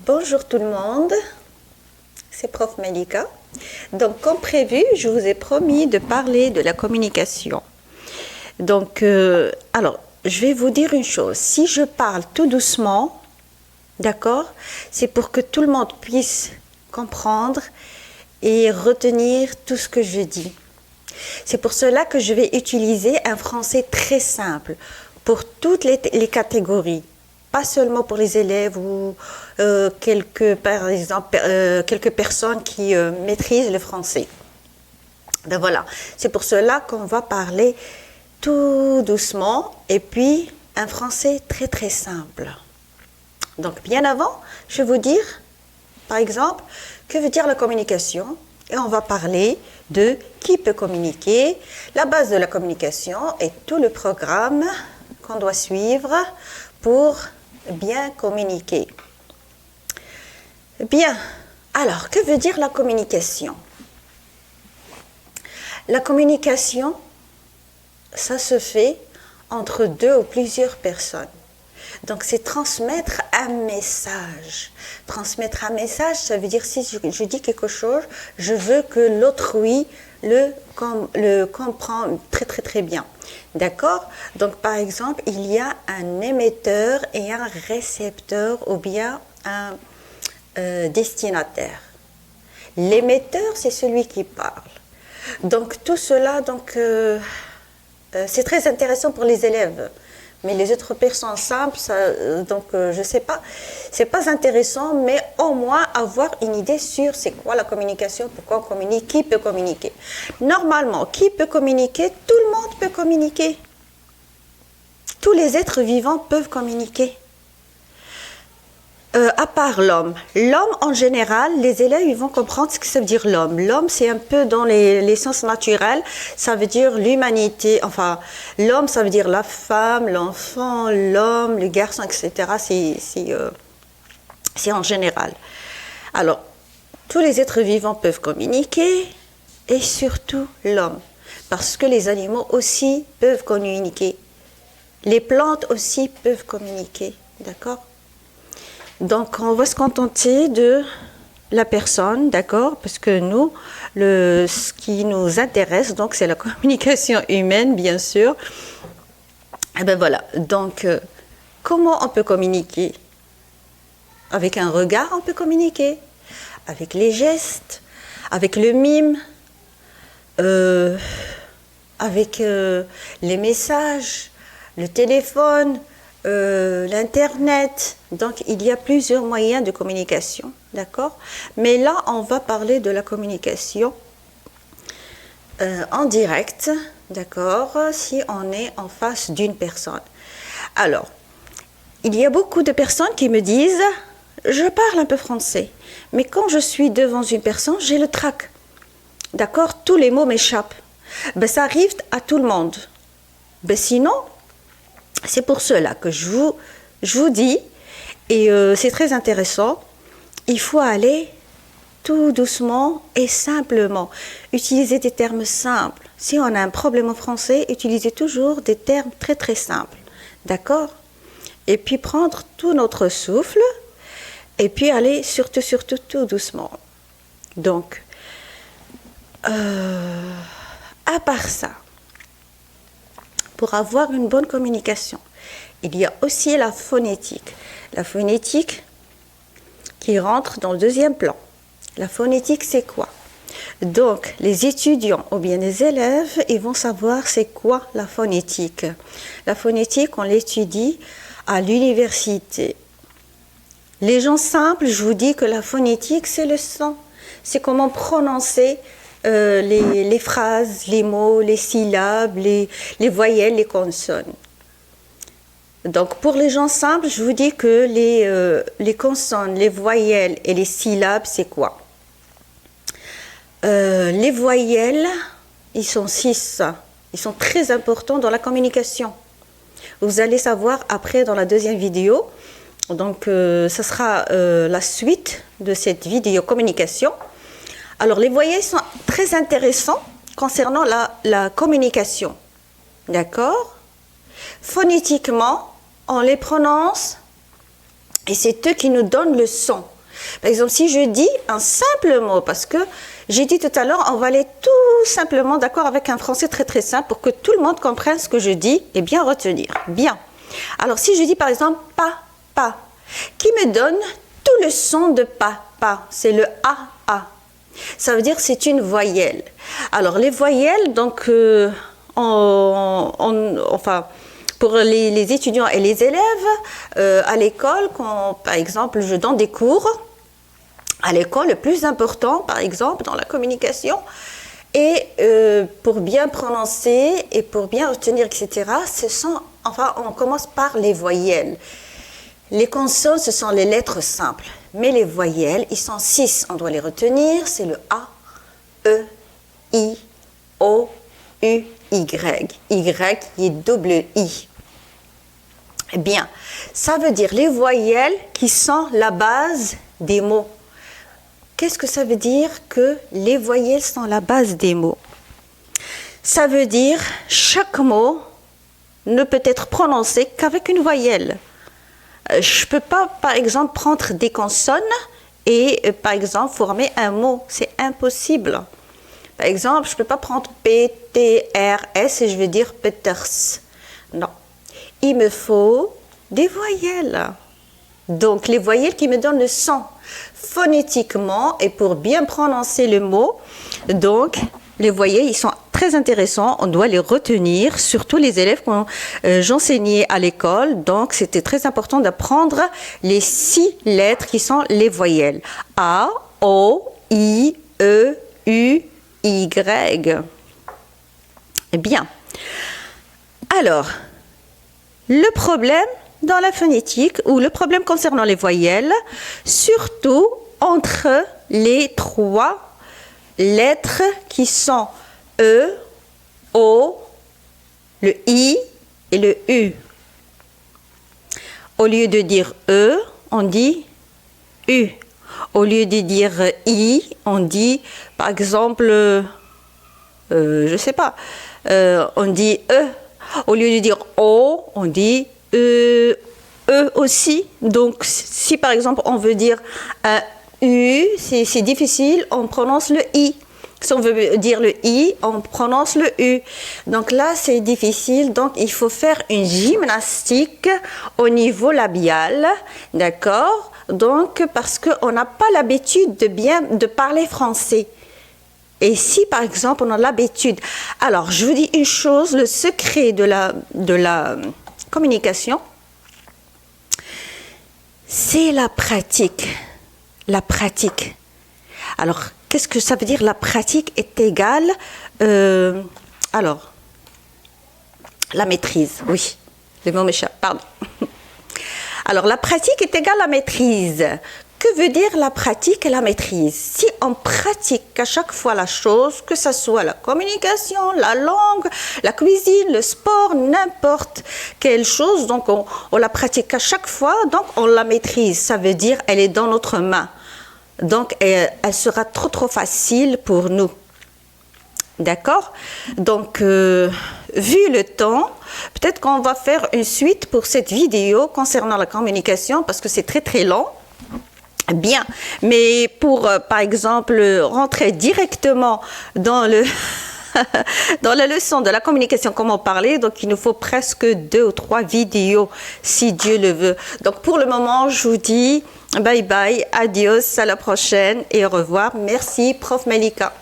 Bonjour tout le monde, c'est Prof Malika. Donc comme prévu, je vous ai promis de parler de la communication. Donc, alors, je vais vous dire une chose. Si je parle tout doucement, d'accord, c'est pour que tout le monde puisse comprendre et retenir tout ce que je dis. C'est pour cela que je vais utiliser un français très simple pour toutes les catégories. Pas seulement pour les élèves ou par exemple, quelques personnes qui maîtrisent le français. Ben voilà, c'est pour cela qu'on va parler tout doucement et puis un français très très simple. Donc bien avant, je vais vous dire, par exemple, que veut dire la communication et on va parler de qui peut communiquer, la base de la communication et tout le programme qu'on doit suivre pour bien communiquer. Bien, alors, que veut dire la communication? La communication, ça se fait entre deux ou plusieurs personnes. Donc, c'est transmettre un message. Transmettre un message, ça veut dire si je dis quelque chose, je veux que l'autrui le comprend très très très bien. D'accord? Donc, par exemple, il y a un émetteur et un récepteur ou bien un destinataire. L'émetteur, c'est celui qui parle. Donc, tout cela, c'est très intéressant pour les élèves. Mais les autres personnes simples, je ne sais pas, c'est pas intéressant, mais au moins avoir une idée sur c'est quoi la communication, pourquoi on communique, qui peut communiquer. Normalement, qui peut communiquer? Tout le monde peut communiquer. Tous les êtres vivants peuvent communiquer. À part l'homme. L'homme, en général, les élèves ils vont comprendre ce que ça veut dire l'homme. L'homme, c'est un peu dans les sciences naturelles, ça veut dire l'humanité. Enfin, l'homme, ça veut dire la femme, l'enfant, l'homme, le garçon, etc. C'est en général. Alors, tous les êtres vivants peuvent communiquer, et surtout l'homme. Parce que les animaux aussi peuvent communiquer. Les plantes aussi peuvent communiquer. D'accord ? Donc, on va se contenter de la personne, d'accord? Parce que nous, ce qui nous intéresse, donc, c'est la communication humaine, bien sûr. Et ben voilà. Donc, comment on peut communiquer? Avec un regard, on peut communiquer. Avec les gestes, avec le mime, avec les messages, le téléphone, l'Internet. Donc, il y a plusieurs moyens de communication, d'accord? Mais là, on va parler de la communication en direct, d'accord? Si on est en face d'une personne. Alors, il y a beaucoup de personnes qui me disent « Je parle un peu français, mais quand je suis devant une personne, j'ai le trac. D'accord? Tous les mots m'échappent. » Ben, ça arrive à tout le monde. Ben, sinon, c'est pour cela que je vous dis, et c'est très intéressant, il faut aller tout doucement et simplement. Utiliser des termes simples. Si on a un problème en français, utilisez toujours des termes très très simples. D'accord? Et puis prendre tout notre souffle, et puis aller surtout tout doucement. Donc, à part ça, pour avoir une bonne communication, il y a aussi la phonétique. La phonétique qui rentre dans le deuxième plan. La phonétique, c'est quoi? Donc, les étudiants ou bien les élèves, ils vont savoir c'est quoi la phonétique. La phonétique, on l'étudie à l'université. Les gens simples, je vous dis que la phonétique, c'est le son. C'est comment prononcer les phrases, les mots, les syllabes, les voyelles, les consonnes. Donc, pour les gens simples, je vous dis que les consonnes, les voyelles et les syllabes, c'est quoi? Les voyelles, ils sont 6. Ils sont très importants dans la communication. Vous allez savoir après dans la deuxième vidéo. Donc, ce sera la suite de cette vidéo communication. Alors, les voyelles sont très intéressants concernant la communication. D'accord? Phonétiquement, on les prononce et c'est eux qui nous donnent le son. Par exemple, si je dis un simple mot, parce que j'ai dit tout à l'heure, on va aller tout simplement d'accord avec un français très très simple pour que tout le monde comprenne ce que je dis et bien retenir. Bien. Alors, si je dis par exemple pas, pas, qui me donne tout le son de pas, pas, c'est le A. Ça veut dire que c'est une voyelle. Alors, les voyelles, donc, enfin, pour les étudiants et les élèves, à l'école, quand, par exemple, je donne des cours, à l'école, le plus important, par exemple, dans la communication, et pour bien prononcer et pour bien retenir, etc., on commence par les voyelles. Les consonnes, ce sont les lettres simples, mais les voyelles, ils sont 6, on doit les retenir, c'est le A, E, I, O, U, Y. Y qui est double I. Eh bien, ça veut dire les voyelles qui sont la base des mots. Qu'est-ce que ça veut dire que les voyelles sont la base des mots? Ça veut dire chaque mot ne peut être prononcé qu'avec une voyelle. Je ne peux pas, par exemple, prendre des consonnes et, par exemple, former un mot. C'est impossible. Par exemple, je ne peux pas prendre P, T, R, S et je vais dire Peters. Non. Il me faut des voyelles. Donc, les voyelles qui me donnent le son. Phonétiquement et pour bien prononcer le mot. Donc, les voyelles, ils sont très intéressants. On doit les retenir, surtout les élèves que j'enseignais à l'école. Donc, c'était très important d'apprendre les 6 lettres qui sont les voyelles. A, O, I, E, U, Y. Bien. Alors, le problème dans la phonétique, ou le problème concernant les voyelles, surtout entre les 3 lettres qui sont E, O, le I et le U. Au lieu de dire E, on dit U. Au lieu de dire I, on dit, par exemple, je ne sais pas, on dit E. Au lieu de dire O, on dit E aussi. Donc, si par exemple on veut dire un U, c'est difficile, on prononce le I. Si on veut dire le I, on prononce le U. Donc là, c'est difficile. Donc, il faut faire une gymnastique au niveau labial. D'accord? Donc, parce qu'on n'a pas l'habitude de parler français. Et si, par exemple, on a l'habitude... Alors, je vous dis une chose, le secret de la communication, c'est la pratique. La pratique. Alors, qu'est-ce que ça veut dire? La pratique est égale... alors, la maîtrise, oui. Le mot m'échappe, pardon. Alors, la pratique est égale à la maîtrise. Que veut dire la pratique et la maîtrise? Si on pratique à chaque fois la chose, que ce soit la communication, la langue, la cuisine, le sport, n'importe quelle chose, donc on la pratique à chaque fois, donc on la maîtrise. Ça veut dire elle est dans notre main. Donc elle sera trop facile pour nous. D'accord? Donc, vu le temps, peut-être qu'on va faire une suite pour cette vidéo concernant la communication parce que c'est très long. Bien, mais pour, par exemple, rentrer directement dans dans la leçon de la communication, comment parler, donc il nous faut presque 2 ou 3 vidéos, si Dieu le veut. Donc pour le moment, je vous dis bye bye, adios, à la prochaine et au revoir. Merci, Prof Malika.